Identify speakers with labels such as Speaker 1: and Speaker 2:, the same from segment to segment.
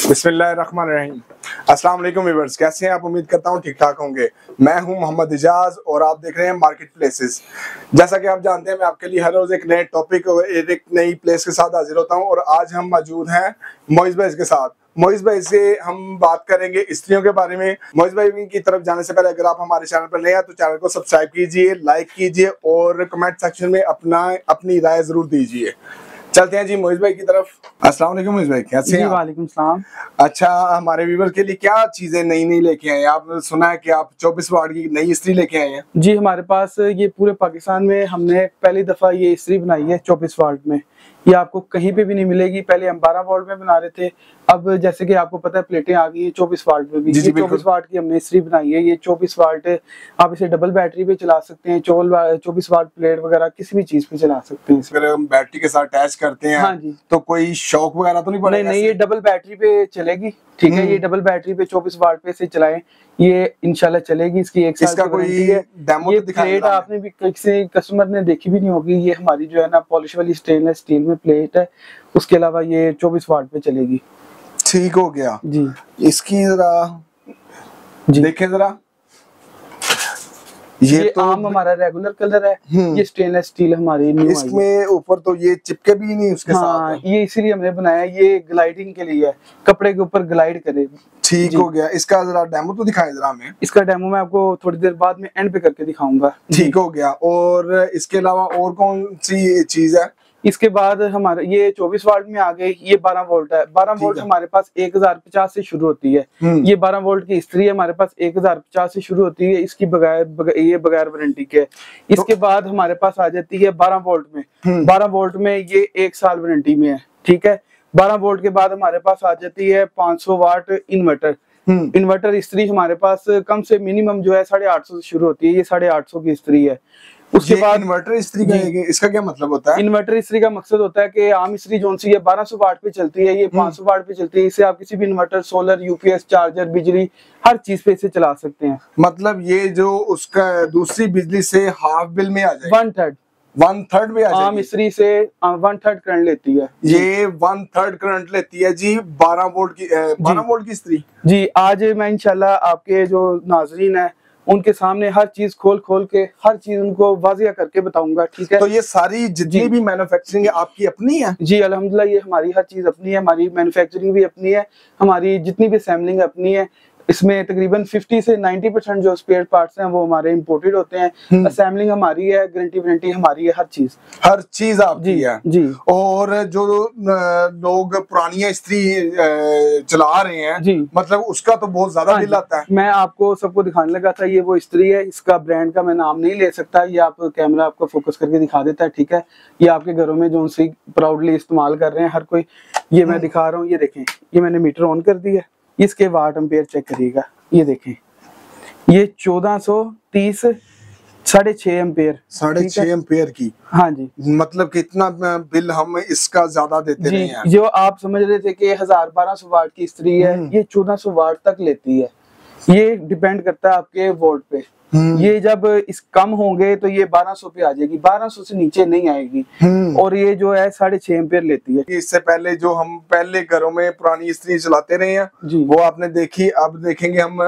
Speaker 1: बिस्मिल्लाहिर्रहमानिर्रहीम। अस्सलाम वालेकुम व्यूअर्स, कैसे हैं आप? उम्मीद करता हूँ ठीक ठाक होंगे। मैं हूं मोहम्मद इजाज और आप देख रहे हैं मार्केट प्लेसेस। जैसा कि आप जानते हैं, मैं आपके लिए हर रोज एक नए टॉपिक और एक नई प्लेस के साथ हाजिर होता हूं और आज हम मौजूद हैं मोइज भाई के साथ। मोइज भाई से हम बात करेंगे स्त्रियों के बारे में। मोइज भाई की तरफ जाने से पहले अगर आप हमारे चैनल पर नए हैं तो चैनल को सब्सक्राइब कीजिए, लाइक कीजिए और कमेंट सेक्शन में अपनी राय जरूर दीजिए। चलते हैं जी मोइज भाई की तरफ। अस्सलाम वालेकुम मोइज भाई, कैसे हैं?
Speaker 2: वालेकुम सलाम।
Speaker 1: अच्छा, हमारे व्यूवर के लिए क्या चीजें नई नई लेके आए हैं? आप सुना है कि आप 24 वाट की नई इस्त्री लेके आए हैं।
Speaker 2: जी, हमारे पास ये पूरे पाकिस्तान में हमने पहली दफा ये इस्त्री बनाई है 24 वाट में। ये आपको कहीं पे भी नहीं मिलेगी। पहले हम 12 वाट में बना रहे थे, अब जैसे कि आपको पता है प्लेटें आ गई है 24 वाट में भी। ये 24 वाट की हमने इस्त्री बनाई है। ये 24 वाट आप इसे डबल बैटरी पे चला सकते हैं। 24 वाट प्लेट वगैरह किसी भी चीज पे चला सकते हैं।
Speaker 1: अगर हम बैटरी के साथ अटैच करते हैं, हाँ जी, तो कोई शॉक वगैरह तो नहीं पड़ेगा?
Speaker 2: नहीं, ये डबल बैटरी पे चलेगी। ठीक है, ये डबल बैटरी पे 24 वाट पे से चलाएं, ये इंशाल्लाह चलेगी। इसकी 1 साल की वारंटी है। ये प्लेट आपने भी किसी कस्टमर ने देखी भी नहीं होगी। ये हमारी जो है ना पॉलिश वाली स्टेनलेस स्टील में प्लेट है। उसके अलावा ये 24 वाट पे चलेगी।
Speaker 1: ठीक हो गया
Speaker 2: जी।
Speaker 1: इसकी जरा देखें जरा।
Speaker 2: ये तो आम हमारा रेगुलर कलर है। ये स्टेनलेस स्टील हमारी न्यू
Speaker 1: इसमें ऊपर तो ये चिपके भी नहीं उसके साथ।
Speaker 2: ये इसीलिए हमने बनाया, ये ग्लाइडिंग के लिए है, कपड़े के ऊपर ग्लाइड करे।
Speaker 1: ठीक हो गया। इसका जरा डेमो तो दिखाएं जरा हमें।
Speaker 2: इसका डेमो मैं आपको थोड़ी देर बाद में एंड पे करके दिखाऊंगा।
Speaker 1: ठीक हो गया। और इसके अलावा और कौन सी चीज है?
Speaker 2: इसके बाद हमारा ये 24 वाट में आ गई। ये 12 वोल्ट है। 12 वोल्ट हमारे पास 1050 से शुरू होती है। ये 12 वोल्ट की इस्त्री है, हमारे पास 1050 से शुरू होती है। इसकी बगैर वारंटी के। इसके बाद हमारे पास आ जाती है 12 वोल्ट में। 12 वोल्ट में ये 1 साल वारंटी में है। ठीक है। 12 वोल्ट के बाद हमारे पास आ जाती है 500 वाट इन्वर्टर। इन्वर्टर इस्त्री हमारे पास कम से मिनिमम जो है 850 से शुरू होती है। ये 850 की इस्त्री है। उसके बाद
Speaker 1: इन्वर्टर इस्त्री का इसका क्या मतलब होता है?
Speaker 2: इन्वर्टर इस्त्री का मकसद होता है कि आम इस्त्री जोन सी ये 1200 वाट पे चलती है, ये 500 वाट पे चलती है। इसे आप किसी भी इन्वर्टर, सोलर, यूपीएस, चार्जर, बिजली, हर चीज पे इसे चला सकते हैं। मतलब
Speaker 1: ये जो उसका दूसरी बिजली से हाफ बिल में आ जाएगा। 1/3 में आ जाएगी।
Speaker 2: आम इस्त्री से 1/3 करंट लेती है।
Speaker 1: ये 1/3 करंट लेती है जी। 12 वोल्ट की इस्त्री। जी,
Speaker 2: आज मैं इंशाल्लाह आपके जो नाजरीन है उनके सामने हर चीज खोल के हर चीज उनको वाजिया करके बताऊंगा। ठीक है।
Speaker 1: तो ये सारी जितनी भी मैन्युफैक्चरिंग है आपकी अपनी है?
Speaker 2: जी अल्हम्दुलिल्लाह, ये हमारी हर चीज अपनी है। हमारी मैन्युफैक्चरिंग भी अपनी है, हमारी जितनी भी असेंबलिंग अपनी है। इसमें तकरीबन 50 से 90% जो स्पेयर पार्ट्स हैं वो हमारे इंपोर्टेड होते हैं। असेंबलिंग हमारी है, गारंटी वारंटी हमारी है, हर चीज
Speaker 1: आपकी है। जी। और जो लोग पुरानी इस्त्री चला रहे हैं जी, मतलब उसका तो बहुत ज्यादा बिल आता है।
Speaker 2: मैं आपको सबको दिखाने लगा था, ये वो इस्त्री है। इसका ब्रांड का मैं नाम नहीं ले सकता, ये आप कैमरा आपको फोकस करके दिखा देता है। ठीक है। ये आपके घरों में जो सी प्राउडली इस्तेमाल कर रहे हैं हर कोई, ये मैं दिखा रहा हूँ। ये देखें, ये मैंने मीटर ऑन कर दिया। इसके वाट एम्पेयर चेक करिएगा। ये देखें, ये 1430 6.5 एम्पेयर।
Speaker 1: 6.5 एम्पेयर की।
Speaker 2: हाँ जी।
Speaker 1: मतलब कितना बिल हम इसका ज्यादा देते नहीं हैं।
Speaker 2: जो आप समझ रहे थे कि 1200 वाट की इस्त्री है, ये 1400 वाट तक लेती है। ये डिपेंड करता है आपके वोल्ट पे। ये जब इस कम होंगे तो ये 1200 पे आ जाएगी, 1200 से नीचे नहीं आएगी। और ये जो है 6.5 एम्पेयर लेती है।
Speaker 1: इससे पहले जो हम पहले घरों में पुरानी इस्त्री चलाते रहे हैं जी, वो आपने देखी। अब देखेंगे हम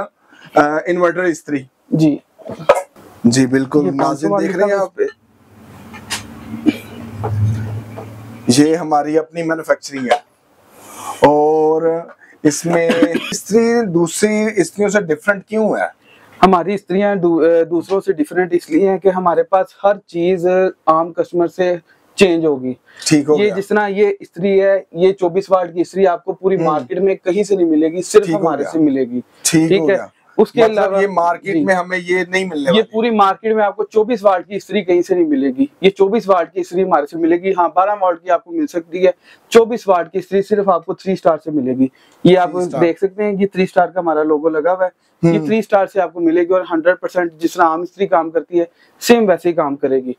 Speaker 1: इन्वर्टर इस्त्री।
Speaker 2: जी
Speaker 1: जी बिल्कुल नाज़रीन देख रहे हैं आप। ये हमारी अपनी मैन्युफैक्चरिंग है और इसमें इस्त्री दूसरी इस्त्रियों से डिफरेंट क्यों है?
Speaker 2: हमारी इस्त्रियां दूसरों से डिफरेंट इसलिए हैं कि हमारे पास हर चीज आम कस्टमर से चेंज होगी।
Speaker 1: ठीक हो
Speaker 2: ये जिस तरह ये इस्त्री है, ये 24 वाट की इस्त्री आपको पूरी मार्केट में कहीं से नहीं मिलेगी, सिर्फ हमारे से मिलेगी। ठीक है। उसके अलावा
Speaker 1: ये मार्केट में हमें ये नहीं मिलने वाली।
Speaker 2: ये पूरी मार्केट में आपको 24 वाट की इस्त्री कहीं से नहीं मिलेगी। ये 24 वाट की इस्त्री हमारे से मिलेगी। हाँ, 12 वाट की आपको मिल सकती है। 24 वाट की इस्त्री सिर्फ आपको 3 स्टार से मिलेगी। ये आप देख सकते हैं, ये 3 स्टार का हमारा लोगो लगा हुआ है। ये 3 स्टार से आपको मिलेगी और 100% जिस तरह आम इस्त्री काम करती है सेम वैसे ही काम करेगी।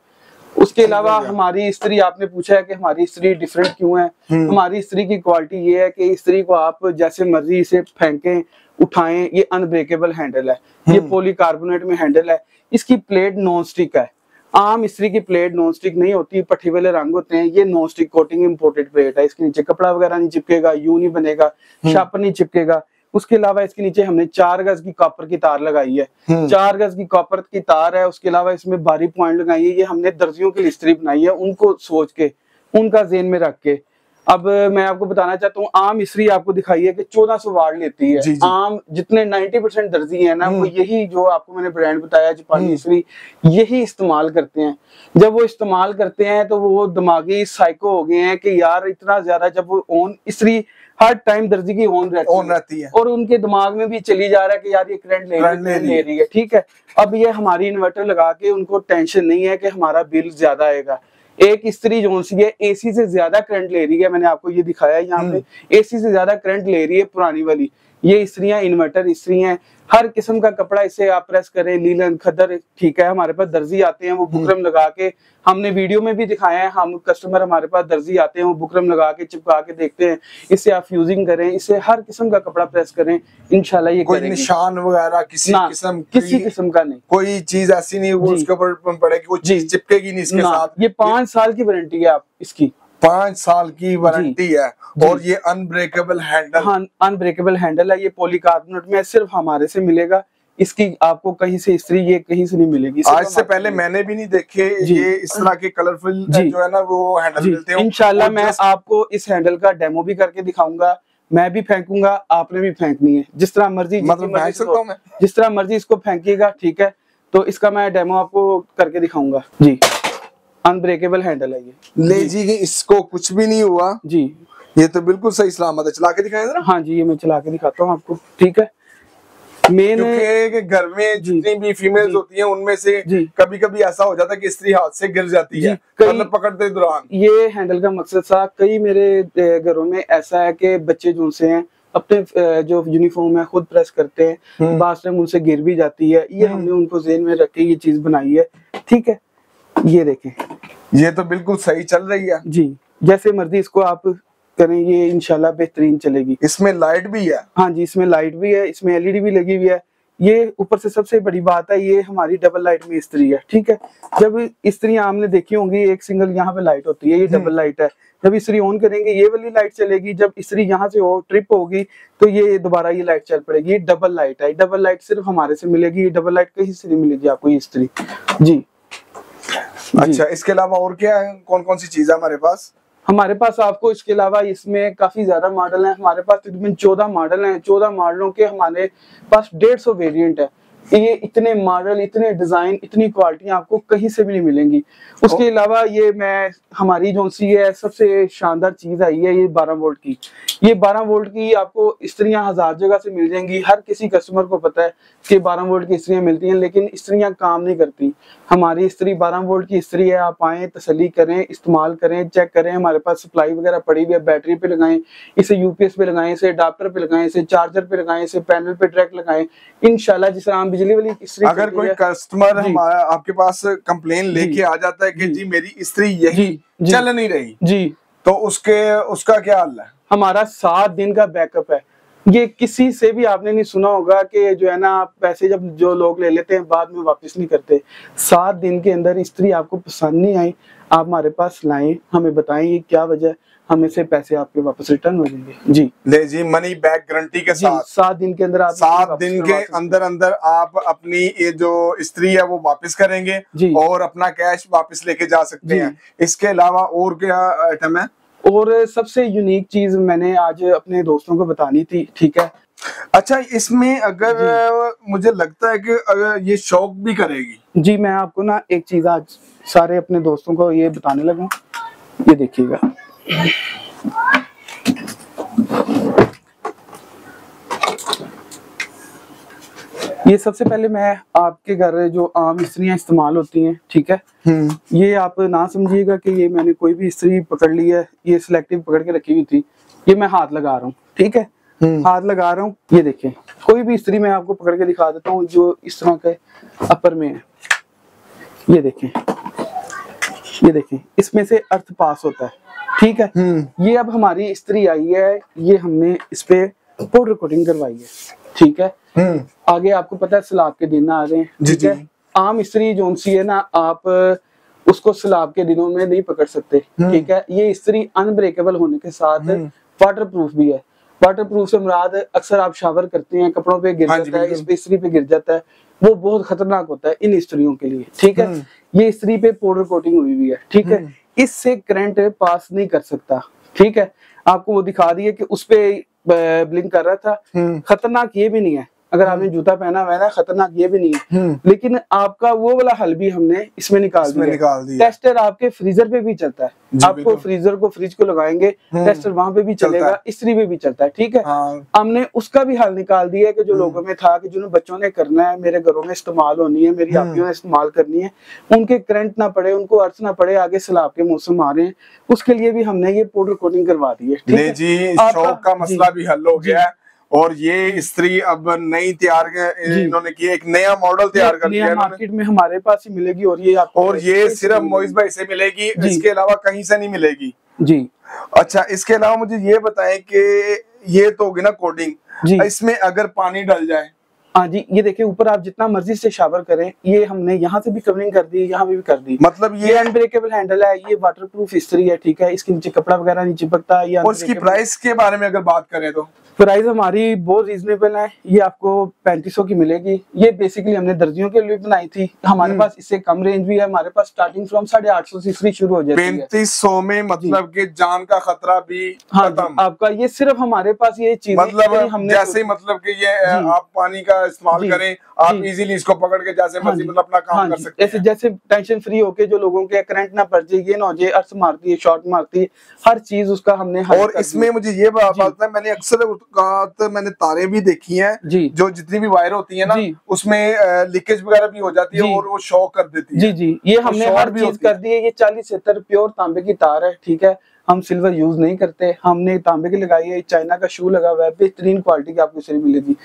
Speaker 2: उसके अलावा हमारी इस्त्री, आपने पूछा है कि हमारी इस्त्री डिफरेंट क्यों है। हमारी इस्त्री की क्वालिटी ये है कि इस्त्री को आप जैसे मर्जी इसे फेंकें, उठाएं, ये अनब्रेकेबल हैंडल है। ये पॉलीकार्बोनेट में हैंडल है। इसकी प्लेट नॉन स्टिक है। आम इस्त्री की प्लेट नॉन स्टिक नहीं होती, पट्टी वाले रंग होते हैं। ये non stick coating imported plate है, इसके नीचे कपड़ा वगैरह नहीं चिपकेगा, यूं नहीं बनेगा, शार्पनर नहीं चिपकेगा। उसके अलावा इसके नीचे हमने 4 गज की कॉपर की तार लगाई है, 4 गज की कॉपर की तार है। उसके अलावा इसमें बारी पॉइंट लगाई है, ये हमने दर्जियों की इस्त्री बनाई है, उनको सोच के, उनका ज़हन में रख के। अब मैं आपको बताना चाहता हूँ, आम इस्त्री आपको दिखाई है कि 1400 वाट लेती है।
Speaker 1: जी, जी।
Speaker 2: आम जितने 90% दर्जी है ना, वो यही जो आपको मैंने ब्रांड बताया जापानी इस्त्री, यही इस्तेमाल करते हैं। जब वो इस्तेमाल करते हैं तो वो दिमागी साइको हो गए हैं कि यार इतना ज्यादा, जब वो ऑन इस्त्री हर टाइम दर्जी की ऑन रहती है और उनके दिमाग में भी चली जा रहा है कि यार ये करंट ले रही है, ठीक है। अब ये हमारी इन्वर्टर लगा के उनको टेंशन नहीं है कि हमारा बिल ज्यादा आएगा। एक इस्त्री जो सी है एसी से ज्यादा करंट ले रही है, मैंने आपको ये दिखाया है यहाँ पे, एसी से ज्यादा करंट ले रही है पुरानी वाली। ये इस्त्रियां इन्वर्टर इस्त्री हैं, हर किस्म का कपड़ा इसे आप प्रेस करें, लीलन खद्दर, ठीक है। हमारे पास दर्जी आते हैं, वो बुकरम लगा के, हमने वीडियो में भी दिखाया है, हम कस्टमर हमारे पास दर्जी आते हैं, वो बुकरम लगा के चिपका के देखते हैं। इससे आप फ्यूजिंग करें, इससे हर किस्म का कपड़ा प्रेस करें, इंशाल्लाह ये
Speaker 1: कोई निशान वगैरह किसी किस्म
Speaker 2: का नहीं,
Speaker 1: कोई चीज ऐसी नहीं वो उसके ऊपर पड़ेगी, कोई चीज चिपकेगी नहीं इसके साथ।
Speaker 2: ये 5 साल की वारंटी है आप इसकी,
Speaker 1: 5 साल की वारंटी है। और ये अनब्रेकेबल हैंडल,
Speaker 2: हाँ अनब्रेकेबल हैंडल है, ये पॉलीकार्बोनेट में सिर्फ हमारे से मिलेगा। इसकी आपको कहीं से इस्त्री ये कहीं से नहीं मिलेगी।
Speaker 1: आज से पहले मैंने भी नहीं देखे ये इस तरह के कलरफुल जो है ना वो हैंडल मिलते हैं।
Speaker 2: इंशाल्लाह मैं आपको इस हैंडल का डेमो भी करके दिखाऊंगा, मैं भी फेंकूंगा, आपने भी फेंकनी है, जिस तरह मर्जी, जिस तरह मर्जी इसको फेंकिएगा, ठीक है। तो इसका मैं डेमो आपको करके दिखाऊंगा जी। अनब्रेकेबल हैंडल है ये,
Speaker 1: ले जी इसको कुछ भी नहीं हुआ
Speaker 2: जी,
Speaker 1: ये तो बिल्कुल सही सलामत है। चला के दिखाएं जरा।
Speaker 2: हाँ जी, ये मैं चला के दिखाता हूँ आपको, ठीक है।
Speaker 1: क्योंकि घर में जितनी भी फीमेल्स होती हैं उनमें से कभी कभी ऐसा हो जाता है कि स्त्री हाथ से गिर जाती है पकड़ते दौरान।
Speaker 2: ये हैंडल का मकसद था, कई मेरे घरों में ऐसा है कि बच्चे जो से हैं अपने जो यूनिफॉर्म है खुद प्रेस करते हैं, बास टाइम उनसे गिर भी जाती है। ये हमने उनको ज़हन में रख के ये चीज बनाई है, ठीक है। ये देखें,
Speaker 1: ये तो बिल्कुल सही चल रही है
Speaker 2: जी, जैसे मर्जी इसको आप करें, ये इंशाल्लाह बेहतरीन चलेगी।
Speaker 1: इसमें लाइट भी है,
Speaker 2: हाँ जी, इसमें लाइट भी है, इसमें एलईडी भी लगी हुई है। ये ऊपर से सबसे बड़ी बात है, ये हमारी डबल लाइट में इस्त्री है, ठीक है। जब इस्त्री आपने देखी होंगी, एक सिंगल यहाँ पे लाइट होती है, ये डबल लाइट है। जब इस्त्री ऑन करेंगे ये वाली लाइट चलेगी, जब इस्त्री यहाँ से हो ट्रिप होगी तो ये दोबारा ये लाइट चल पड़ेगी। ये डबल लाइट है, डबल लाइट सिर्फ हमारे से मिलेगी, ये डबल लाइट कहीं से नहीं मिलेगी आपको ये इस्त्री जी।
Speaker 1: अच्छा, इसके अलावा और क्या है, कौन कौन सी चीज है हमारे पास?
Speaker 2: हमारे पास आपको इसके अलावा इसमें काफी ज्यादा मॉडल हैं। हमारे पास तकरीबन 14 मॉडल हैं। 14 मॉडलों के हमारे पास 150 वेरिएंट है। ये इतने मॉडल, इतने डिजाइन, इतनी क्वालिटी आपको कहीं से भी नहीं मिलेंगी। उसके अलावा ये मैं हमारी जो सी है सबसे शानदार चीज आई है, ये 12 वोल्ट की। ये 12 वोल्ट की आपको इस्त्रियां 1000 जगह से मिल जाएंगी। हर किसी कस्टमर को पता है कि 12 वोल्ट की इस्त्रियां मिलती हैं, लेकिन इस्त्रियां काम नहीं करती। हमारी इस्त्री 12 वोल्ट की इस्त्री है। आप आए, तसल्ली करें, इस्तेमाल करें, चेक करें। हमारे पास सप्लाई वगैरह पड़ी हुई है। बैटरी पे लगाएं, इसे यूपीएस पे लगाएं, इसे अडाप्टर पे लगाएं, इसे चार्जर पे लगाएं, इसे पैनल पे डायरेक्ट लगाएं। इंशाल्लाह जिस तरह बिजली वाली इस्त्री,
Speaker 1: अगर कोई कस्टमर हमारा आपके पास कंप्लेन लेके आ जाता है कि जी मेरी इस्त्री यही चल नहीं रही जी, तो उसका क्या हल है?
Speaker 2: हमारा 7 दिन का बैकअप है। ये किसी से भी आपने नहीं सुना होगा कि जो है ना पैसे जब जो लोग ले लेते हैं बाद में वापस नहीं करते। 7 दिन के अंदर इस्त्री आपको पसंद नहीं आई, आप हमारे पास लाएं, हमें बताएं ये क्या वजह, हमें से पैसे आपके वापस रिटर्न हो जाएंगे जी।
Speaker 1: ले जी, मनी बैक गारंटी के साथ
Speaker 2: 7 दिन के अंदर आप
Speaker 1: 7 दिन के अंदर आप अपनी ये जो इस्त्री है वो वापस करेंगे और अपना कैश वापस लेके जा सकते हैं। इसके अलावा और क्या आइटम है?
Speaker 2: और सबसे यूनिक चीज मैंने आज अपने दोस्तों को बतानी थी, ठीक है।
Speaker 1: अच्छा, इसमें अगर मुझे लगता है कि अगर ये शौक भी करेगी
Speaker 2: जी, मैं आपको ना एक चीज आज सारे अपने दोस्तों को ये बताने लगा, ये देखिएगा। ये सबसे पहले मैं आपके घर जो आम इस्त्रियां इस्तेमाल होती हैं, ठीक है, ये आप ना समझिएगा कि ये मैंने कोई भी इस्त्री पकड़ ली है, ये सिलेक्टिव पकड़ के रखी हुई थी। ये मैं हाथ लगा रहा हूँ, ठीक है, हाथ लगा रहा हूँ। ये देखें, कोई भी इस्त्री मैं आपको पकड़ के दिखा देता हूँ जो इस तरह के अपर में है। ये देखें, ये देखें, इसमें से अर्थ पास होता है, ठीक है। ये अब हमारी इस्त्री आई है, ये हमने इस पे पाउडर कोटिंग करवाई है, ठीक है। आगे आपको पता है सलाब के दिन आ रहे हैं, ठीक है। आम इस्त्री जो सी है ना, आप उसको सैलाब के दिनों में नहीं पकड़ सकते। ठीक है, ये इस्त्री अनब्रेकेबल होने के साथ वाटर प्रूफ भी है। वाटर प्रूफ से मुराद अक्सर आप शावर करते हैं, कपड़ों पे गिर जाता है, इस पे इस्त्री पे गिर जाता है, वो बहुत खतरनाक होता है इन इस्त्रियों के लिए। ठीक है, ये इस्त्री पे पाउडर कोटिंग हुई हुई है। ठीक है, इससे करंट पास नहीं कर सकता। ठीक है, आपको वो दिखा दिए कि उस पे ब्लिंक कर रहा था। खतरनाक ये भी नहीं है, अगर आपने जूता पहना हुआ है ना, खतरनाक ये भी नहीं है। लेकिन आपका वो वाला हल भी हमने इसमें निकाल दिया। टेस्टर आपके फ्रीजर पे भी चलता है, आपको फ्रीजर को फ्रिज को लगाएंगे, टेस्टर वहां पे भी चलेगा, इस्त्री पे भी चलता है। ठीक है, हमने उसका भी हल निकाल दिया है कि जो लोगों में था कि जिन्होंने बच्चों ने करना है, मेरे घरों में इस्तेमाल होनी है, मेरी आपियों ने इस्तेमाल करनी है, उनके करंट ना पड़े, उनको अर्थ ना पड़े, आगे सैलाब के मौसम आ रहे हैं, उसके लिए भी हमने ये पाउडर कोटिंग करवा दी है। ठीक है जी,
Speaker 1: शौक का मसला भी हल हो गया है। और ये इस्त्री अब नई तैयार इन्होंने की, एक नया मॉडल तैयार कर दिया है
Speaker 2: मार्केट में हमारे पास ही मिलेगी। और
Speaker 1: ये सिर्फ मोइज भाई से मिलेगी, इसके अलावा कहीं से नहीं मिलेगी
Speaker 2: जी।
Speaker 1: अच्छा, इसके अलावा मुझे ये बताएं कि ये तो होगी ना कोटिंग, इसमें अगर पानी डल जाए?
Speaker 2: हाँ जी, ये देखिए ऊपर आप जितना मर्जी से शावर करें, ये हमने यहाँ से भी कवरिंग कर दी, यहाँ पे भी कर दी।
Speaker 1: मतलब ये
Speaker 2: अनब्रेकेबल हैंडल है, ये वाटरप्रूफ इस्त्री है। ठीक है, इसके नीचे कपड़ा वगैरह नहीं चिपकता। ये
Speaker 1: और इसकी प्राइस के बारे में अगर बात करें तो
Speaker 2: प्राइस हमारी बहुत रीजनेबल है, ये आपको 3500 की मिलेगी। ये बेसिकली हमने दर्जियों के लिए बनाई थी, हमारे पास इससे कम रेंज भी है, हमारे पास स्टार्टिंग फ्रॉम 850 से इस्त्री शुरू हो जाती है।
Speaker 1: 3500 में मतलब कि जान का खतरा भी खत्म।
Speaker 2: आपका ये सिर्फ हमारे पास ये चीज
Speaker 1: मतलब हमने जैसे मतलब कि ये आप पानी का इस्तेमाल करें, आप इजीली इसको पकड़ के जैसे मर्जी मतलब अपना काम कर सकते हैं।
Speaker 2: जैसे टेंशन फ्री होके जो लोगों के करंट ना पड़ जाए, ये ना हो जाए, अर्थ मारती है, शॉर्ट मारती है, हर चीज उसका हमने।
Speaker 1: और इसमें मुझे ये बात है, मैंने अक्सर मैंने तारे भी देखी हैं जो जितनी भी वायर होती है ना, उसमें लीकेज वगैरह भी हो जाती है और वो शॉक कर देती है।
Speaker 2: जी जी, ये हमने हर चीज कर दी है। ये 40-70 प्योर तांबे की तार है। ठीक है, हम सिल्वर यूज नहीं करते, हमने तांबे की लगाई है। चाइना का शू लगा हुआ है, बेहतरीन क्वालिटी की आपको इस्त्री मिलेगी।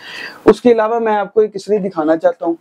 Speaker 2: उसके अलावा मैं आपको एक इस्त्री दिखाना चाहता हूँ,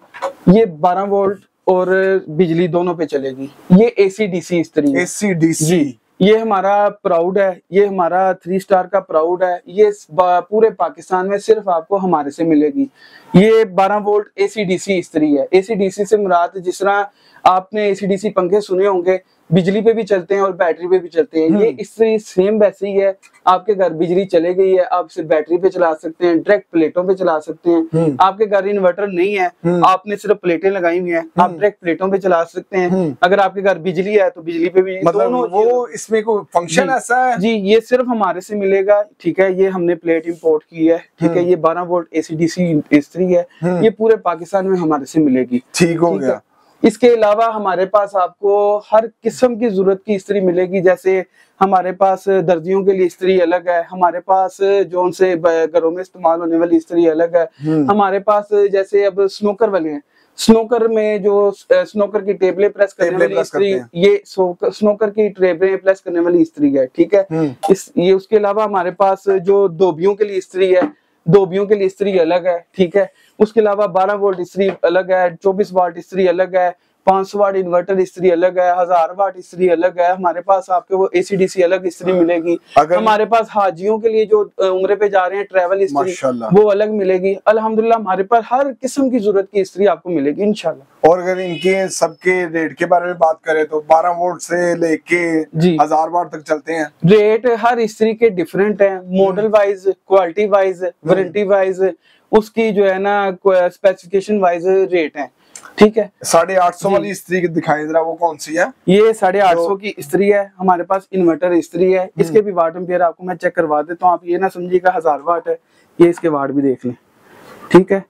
Speaker 2: ये 12 वोल्ट और बिजली दोनों पे चलेगी। ये AC/DC इस्त्री है।
Speaker 1: AC/DC,
Speaker 2: ये हमारा प्राउड है, ये हमारा 3 स्टार का प्राउड है। ये पूरे पाकिस्तान में सिर्फ आपको हमारे से मिलेगी। ये 12 वोल्ट AC/DC इस्त्री है। AC/DC से मुराद, जिस तरह आपने AC/DC पंखे सुने होंगे, बिजली पे भी चलते हैं और बैटरी पे भी चलते हैं। ये इस्त्री सेम वैसे ही है। आपके घर बिजली चले गई है, आप सिर्फ बैटरी पे चला सकते हैं, डायरेक्ट प्लेटों पे चला सकते हैं। आपके घर इन्वर्टर नहीं है, आपने सिर्फ प्लेटें लगाई हुई हैं, आप डायरेक्ट प्लेटों पे चला सकते हैं। अगर आपके घर बिजली है तो बिजली पे भी,
Speaker 1: मतलब दोनों वो इसमें कोई फंक्शन ऐसा है
Speaker 2: जी। ये सिर्फ हमारे से मिलेगा। ठीक है, ये हमने प्लेट इंपोर्ट की है। ठीक है, ये 12 वोल्ट AC/DC इस्त्री है, ये पूरे पाकिस्तान में हमारे से मिलेगी।
Speaker 1: ठीक हो गया।
Speaker 2: इसके अलावा हमारे पास आपको हर किस्म की जरूरत की इस्त्री मिलेगी। जैसे हमारे पास दर्जियों के लिए इस्त्री अलग है, हमारे पास जो से घरों में इस्तेमाल होने वाली इस्त्री अलग है, हमारे पास जैसे अब स्नोकर वाले हैं, स्नोकर में जो स्नोकर की टेबलें प्रेस करने वाली इस्त्री, ये स्नोकर की टेबलें प्रेस करने वाली इस्त्री है। ठीक है, ये उसके अलावा हमारे पास जो धोबियों के लिए इस्त्री है, धोबियों के लिए इस्त्री अलग है। ठीक है, उसके अलावा 12 वोल्ट इस्त्री अलग है, 24 वाट इस्त्री अलग है, 500 वाट इन्वर्टर इस्त्री अलग है, 1000 वाट इस्त्री अलग है। हमारे पास आपको वो AC/DC अलग इस्त्री मिलेगी। हमारे पास हाजियों के लिए जो उम्रे पे जा रहे हैं, ट्रैवल इस्त्री, वो अलग मिलेगी। अल्हम्दुलिल्लाह हमारे पास हर किस्म की जरूरत की इस्त्री आपको मिलेगी इंशाल्लाह।
Speaker 1: और अगर इनके सबके रेट के बारे में बात करें तो 12 वोल्ट से लेके 1000 वाट तक चलते हैं।
Speaker 2: रेट हर इस्त्री के डिफरेंट है, model wise, quality wise, warranty wise, उसकी जो है ना स्पेसिफिकेशन वाइज रेट है। ठीक है,
Speaker 1: 850 वाली इस्त्री दिखाई जरा, वो कौन सी है?
Speaker 2: ये 850 की इस्त्री है। हमारे पास इन्वर्टर इस्त्री है, इसके भी वाट एम्पियर आपको मैं चेक करवा देता हूँ। आप ये ना समझिएगा 1000 वाट है, ये इसके वाट भी देख लें। ठीक है,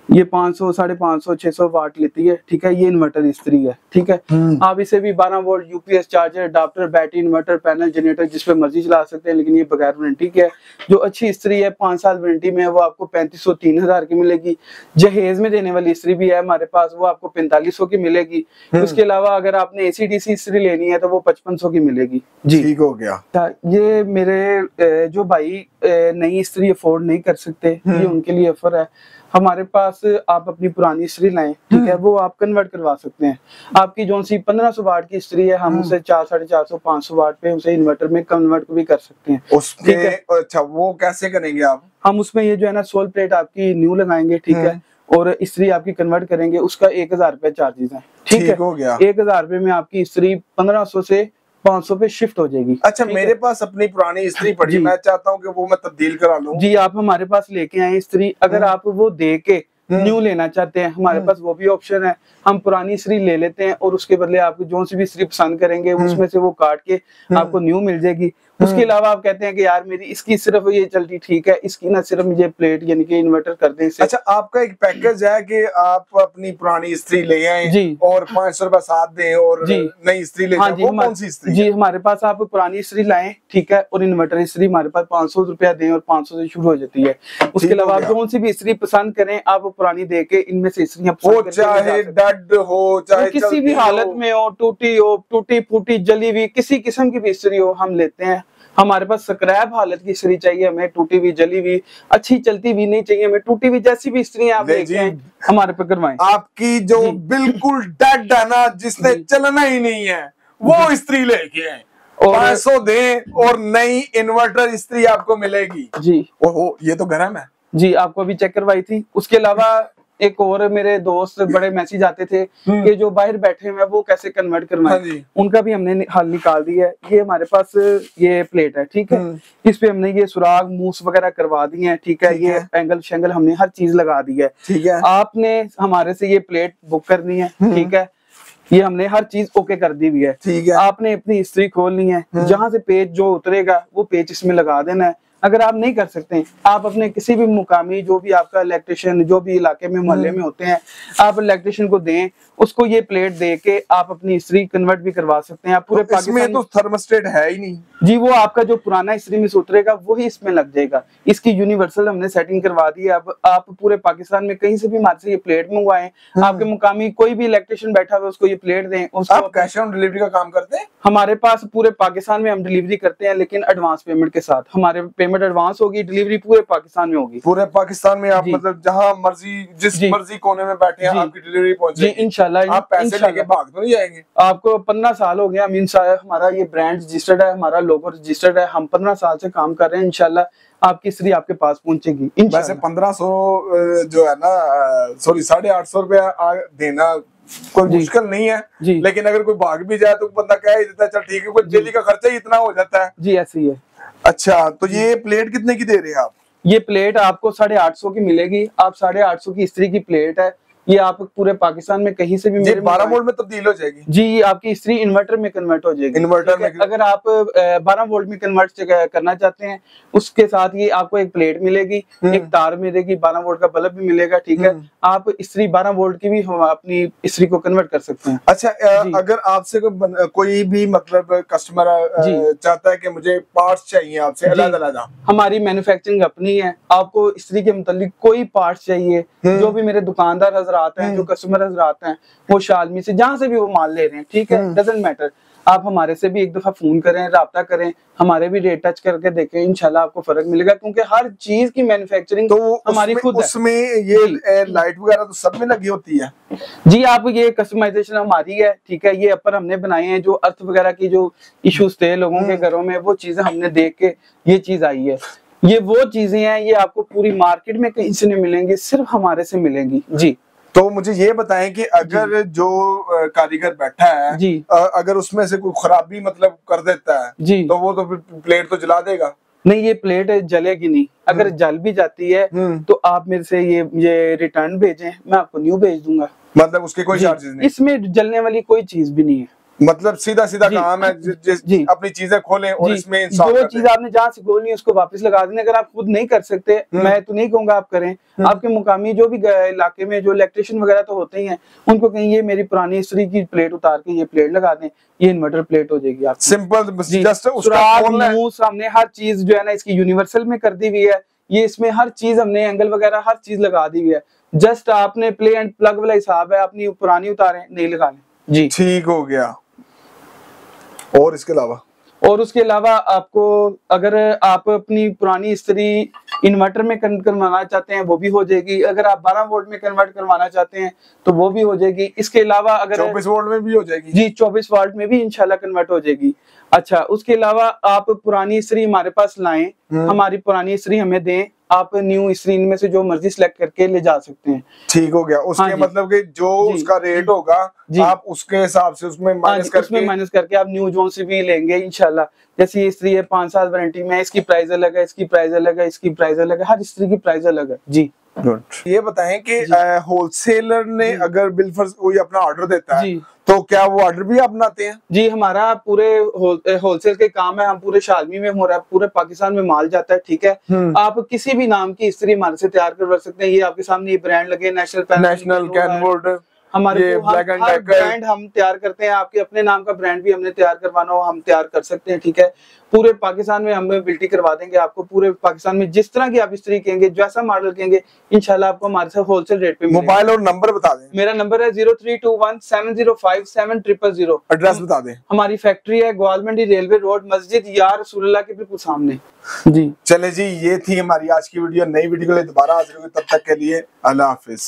Speaker 2: ये 500, 550, 600 वाट लेती है। ठीक है, ये इन्वर्टर इस्त्री है। ठीक है, आप इसे भी 12 volt UPS charger, adapter, battery, inverter, panel, generator जिस पे मर्जी चला सकते हैं, लेकिन ये बगैर वारंटी के है। जो अच्छी इस्त्री है 5 साल वारंटी में है, वो आपको 3500, 3000 की मिलेगी। जहेज में देने वाली इस्त्री भी है हमारे पास, वो आपको 4500 की मिलेगी। उसके अलावा अगर आपने AC/DC इस्त्री लेनी है तो वो 5500 की मिलेगी जी।
Speaker 1: ठीक हो गया।
Speaker 2: ये मेरे जो भाई नई इस्त्री अफोर्ड नहीं कर सकते, ये उनके लिए ऑफर है। हमारे पास आप अपनी पुरानी इस्त्री लाएं, ठीक है, वो आप कन्वर्ट करवा सकते हैं। आपकी जो सी 1500 वाट की इस्त्री है, हम उसे 400, 450, 500 वाट पे उसे इन्वर्टर में कन्वर्ट भी कर सकते हैं।
Speaker 1: उसके अच्छा वो कैसे करेंगे आप?
Speaker 2: हम उसमें ये जो है ना सोल प्लेट आपकी न्यू लगाएंगे। ठीक है, और इस्त्री आपकी कन्वर्ट करेंगे, उसका 1000 रुपया चार्जेस है। ठीक है,
Speaker 1: हो गया।
Speaker 2: 1000 रुपये में आपकी इस्त्री 1500 से 500 पे शिफ्ट हो जाएगी।
Speaker 1: अच्छा, मेरे पास अपनी पुरानी इस्त्री पड़ी, मैं चाहता हूँ कि वो मैं तब्दील करा लूं।
Speaker 2: जी, आप हमारे पास लेके आए इस्त्री, अगर आप वो दे के न्यू लेना चाहते हैं, हमारे पास वो भी ऑप्शन है। हम पुरानी इस्त्री ले लेते हैं और उसके बदले आपको जो सी भी इस्त्री पसंद करेंगे उसमें से वो काट के आपको न्यू मिल जाएगी। उसके अलावा आप कहते हैं कि यार मेरी इसकी सिर्फ ये चलती ठीक है, इसकी ना सिर्फ मुझे प्लेट यानी कि इन्वर्टर कर दें इसे।
Speaker 1: अच्छा, आपका एक पैकेज है कि आप अपनी पुरानी इस्त्री ले आए और 500 रुपए साथ दें और नई इस्त्री ले जाएं। वो कौन सी इस्त्री?
Speaker 2: जी, हमारे पास आप पुरानी इस्त्री लाएं, ठीक है, और इन्वर्टर इस्त्री हमारे पास 500 रुपया दें और 500 से शुरू हो जाती है। उसके अलावा आप जो सी भी इस्त्री पसंद करें, आप पुरानी दे के इनमें से इस्त्रियां पसंद
Speaker 1: चाहे डेड हो चाहे
Speaker 2: किसी भी हालत में हो, टूटी फूटी जली हुई किसी किस्म की भी इस्त्री हो, हम लेते हैं। हमारे पास स्क्रैप हालत की इस्त्री चाहिए, हमें टूटी हुई जली हुई अच्छी चलती हुई नहीं चाहिए, हमें टूटी हुई जैसी भी इस्त्री आप लेके आए हमारे पे करवाएं।
Speaker 1: आपकी जो बिल्कुल डेड है ना, जिसने चलना ही नहीं है, वो इस्त्री लेके आए, 500 दें और नई इन्वर्टर इस्त्री आपको मिलेगी।
Speaker 2: जी,
Speaker 1: ओहो, ये तो गरम है
Speaker 2: जी, आपको अभी चेक करवाई थी। उसके अलावा एक और मेरे दोस्त बड़े मैसेज आते थे कि जो बाहर बैठे हुए वो कैसे कन्वर्ट करवाएं, उनका भी हमने हल निकाल दिया है। ये हमारे पास ये प्लेट है, ठीक है, इस पे हमने ये सुराग मूस वगैरह करवा दिए हैं, ठीक है, ये एंगल शेंगल हमने हर चीज लगा दी है, ठीक है। आपने हमारे से ये प्लेट बुक करनी है, ठीक है, ये हमने हर चीज ओके कर दी हुई है, ठीक है। आपने अपनी इस्त्री खोलनी है, जहाँ से पेज जो उतरेगा वो पेज इसमें लगा देना है। अगर आप नहीं कर सकते, आप अपने किसी भी मुकामी जो भी आपका इलेक्ट्रिशियन जो भी इलाके में मोहल्ले में होते हैं, आप इलेक्ट्रिशियन को दें, उसको ये प्लेट दे के आप अपनी इस्त्री कन्वर्ट भी करवा सकते हैं। आप पूरे
Speaker 1: पाकिस्तान तो थर्मोस्टेट है ही नहीं
Speaker 2: जी, वो आपका जो पुराना इस्त्री में से उतरेगा वही इसमें लग जाएगा। इसकी यूनिवर्सल हमने सेटिंग करवा दी है। अब आप पूरे पाकिस्तान में कहीं से भी हमारे से ये प्लेट मंगवाएं, आपके मुकामी कोई भी इलेक्ट्रिशियन बैठा हुआ उसको ये प्लेट दें।
Speaker 1: आप कैश ऑन डिलीवरी का काम करते हैं?
Speaker 2: हमारे पास पूरे पाकिस्तान में हम डिलीवरी करते हैं, लेकिन एडवांस पेमेंट के साथ। हमारे पेमेंट एडवांस होगी, डिलीवरी पूरे पाकिस्तान में होगी।
Speaker 1: पूरे पाकिस्तान में आप मतलब जहाँ मर्जी जिस मर्जी कोने में बैठे हैं आपकी डिलीवरी पहुंचेगी।
Speaker 2: जी, इंशाल्लाह।
Speaker 1: आप पैसे लेके भाग तो नहीं जाएंगे?
Speaker 2: आपको 15 साल हो गया, हमारा ये ब्रांड रजिस्टर्ड है, हमारा लोगो रजिस्टर्ड है, हम 15 साल से काम कर रहे हैं। इंशाल्लाह आपकी इस्त्री आपके पास पहुंचेगी।
Speaker 1: वैसे 1500 जो है ना, सॉरी 850 रुपया देना कोई मुश्किल नहीं है, लेकिन अगर कोई भाग भी जाए तो बंदा कह ही देता है चल ठीक है, कोई डेली का खर्चा ही इतना हो जाता है।
Speaker 2: जी, ऐसे ही है।
Speaker 1: अच्छा, तो ये प्लेट कितने की दे रहे हैं आप?
Speaker 2: ये प्लेट आपको 850 की मिलेगी। आप 850 की इस्त्री की प्लेट है, ये आप पूरे पाकिस्तान में कहीं से भी मेरे
Speaker 1: 12 वोल्ट में तब्दील हो जाएगी।
Speaker 2: जी, आपकी इस्त्री इन्वर्टर में कन्वर्ट हो जाएगी।
Speaker 1: इन्वर्टर में
Speaker 2: अगर आप 12 वोल्ट में कन्वर्ट करना चाहते हैं, उसके साथ ये आपको एक प्लेट मिलेगी, एक तार मिलेगी, 12 वोल्ट का बल्ब भी मिलेगा, ठीक है। आप इस्त्री 12 वोल्ट की भी अपनी इस्त्री को कन्वर्ट कर सकते हैं।
Speaker 1: अच्छा, अगर आपसे कोई भी मतलब कस्टमर चाहता है कि मुझे पार्ट्स चाहिए आपसे अलग-अलग,
Speaker 2: हमारी मैन्युफैक्चरिंग अपनी है। आपको इस्त्री के मुतालिक कोई पार्ट्स चाहिए, जो भी मेरे दुकानदार हजरात हैं, जो कस्टमर हजरात हैं, वो शालमी से जहाँ से भी वो माल ले रहे हैं, ठीक है, डजंट मैटर, आप हमारे से भी एक दफा फोन करें, राब्ता करें, हमारे भी रेट टच करके देखें, इंशाल्लाह आपको फर्क मिलेगा, क्योंकि हर चीज की मैन्युफैक्चरिंग तो हमारी खुद है।
Speaker 1: उसमें ये लाइट वगैरह तो सब में लगी होती है?
Speaker 2: जी, आप ये कस्टमाइजेशन हमारी है, ठीक है, ये अपर हमने बनाए हैं। जो अर्थ वगैरह की जो इश्यूज थे लोगों के घरों में, वो चीजें हमने देख के ये चीज आई है। ये वो चीजें हैं, ये आपको पूरी मार्केट में कहीं से नहीं मिलेंगी, सिर्फ हमारे से मिलेंगी। जी,
Speaker 1: तो मुझे ये बताएं कि अगर जो कारीगर बैठा है जी, अगर उसमें से कोई खराबी मतलब कर देता है जी, तो वो तो प्लेट तो जला देगा?
Speaker 2: नहीं, ये प्लेट जलेगी नहीं। अगर जल भी जाती है तो आप मेरे से ये रिटर्न भेजें, मैं आपको न्यू भेज दूंगा।
Speaker 1: मतलब उसके कोई चार्जेस नहीं?
Speaker 2: इसमें जलने वाली कोई चीज भी नहीं है।
Speaker 1: मतलब सीधा सीधा काम है, अपनी चीजें खोलें और इसमें इंसाफ
Speaker 2: जो चीज आपने जहाँ से खोलनी है उसको वापस लगा देना। अगर आप खुद नहीं कर सकते, मैं तो नहीं कहूंगा आप करें, आपके मुकामी जो भी इलाके में जो इलेक्ट्रिशियन वगैरह तो होते ही हैं, उनको कहीं ये मेरी पुरानी इस्त्री की प्लेट उतार के ये प्लेट लगा दें, ये इन्वर्टर प्लेट हो जाएगी। आप
Speaker 1: सिंपल
Speaker 2: हमने हर चीज जो है ना इसकी यूनिवर्सल में कर दी हुई है। ये इसमें हर चीज हमने एंगल वगैरह हर चीज लगा दी हुई है। जस्ट आपने प्ले एंड प्लग वाला हिसाब है, अपनी पुरानी उतारें, नहीं लगाने। जी,
Speaker 1: ठीक हो गया। और
Speaker 2: उसके अलावा आपको अगर आप अपनी पुरानी इस्त्री इन्वर्टर में कन्वर्ट करवाना चाहते हैं वो भी हो जाएगी। अगर आप 12 वोल्ट में कन्वर्ट करवाना चाहते हैं तो वो भी हो जाएगी। इसके अलावा अगर
Speaker 1: 24 वोल्ट में भी हो जाएगी।
Speaker 2: जी, 24 वोल्ट में भी इंशाल्लाह कन्वर्ट हो जाएगी। अच्छा, उसके अलावा आप पुरानी इस्त्री हमारे पास लाएं, हमारी पुरानी इस्त्री हमें दें, आप न्यू इस्त्री में से जो मर्जी सिलेक्ट करके ले जा सकते हैं।
Speaker 1: ठीक हो गया। उसके मतलब कि जो उसका रेट होगा आप उसके हिसाब से उसमें माइनस करके
Speaker 2: आप न्यू जोन से भी लेंगे इंशाल्लाह। जैसे ये इस्त्री है 5 साल वारंटी में, इसकी प्राइस अलग है, इसकी प्राइस अलग है, इसकी प्राइस अलग है, हर इस्त्री की प्राइस अलग है जी।
Speaker 1: गुड। ये बताएं कि होलसेलर ने अगर बिलफर्ज कोई अपना ऑर्डर देता है तो क्या वो ऑर्डर भी आप बनाते हैं?
Speaker 2: जी, हमारा पूरे होलसेल के काम है, हम पूरे शालमी में हो रहा है, पूरे पाकिस्तान में माल जाता है, ठीक है। आप किसी भी नाम की इस्त्री हमारे से तैयार करवा सकते हैं। ये आपके सामने ये ब्रांड लगे, नेशनल
Speaker 1: कैनवुड,
Speaker 2: हमारे हर ब्रांड हम तैयार करते हैं। आपके अपने नाम का ब्रांड भी हमने तैयार करवाना हो हम तैयार कर सकते हैं, ठीक है। पूरे पाकिस्तान में हम बिल्टी करवा देंगे आपको। पूरे पाकिस्तान में जिस तरह की आप इस्त्री कहेंगे, जैसा मॉडल कहेंगे, इंशाल्लाह आपको हमारे साथ होलसेल रेट पे मिलेगा।
Speaker 1: मोबाइल और नंबर बता दें।
Speaker 2: मेरा नंबर है 0321705700।
Speaker 1: एड्रेस बता दें।
Speaker 2: हमारी फैक्ट्री है ग्वालमंडी रेलवे रोड, मस्जिद या रसूलुल्लाह के बिल्कुल सामने जी।
Speaker 1: चले जी, ये थी हमारी आज की वीडियो। नई वीडियो के लिए दोबारा हाजिर होंगे, तब तक के लिए अल्लाह हाफिज।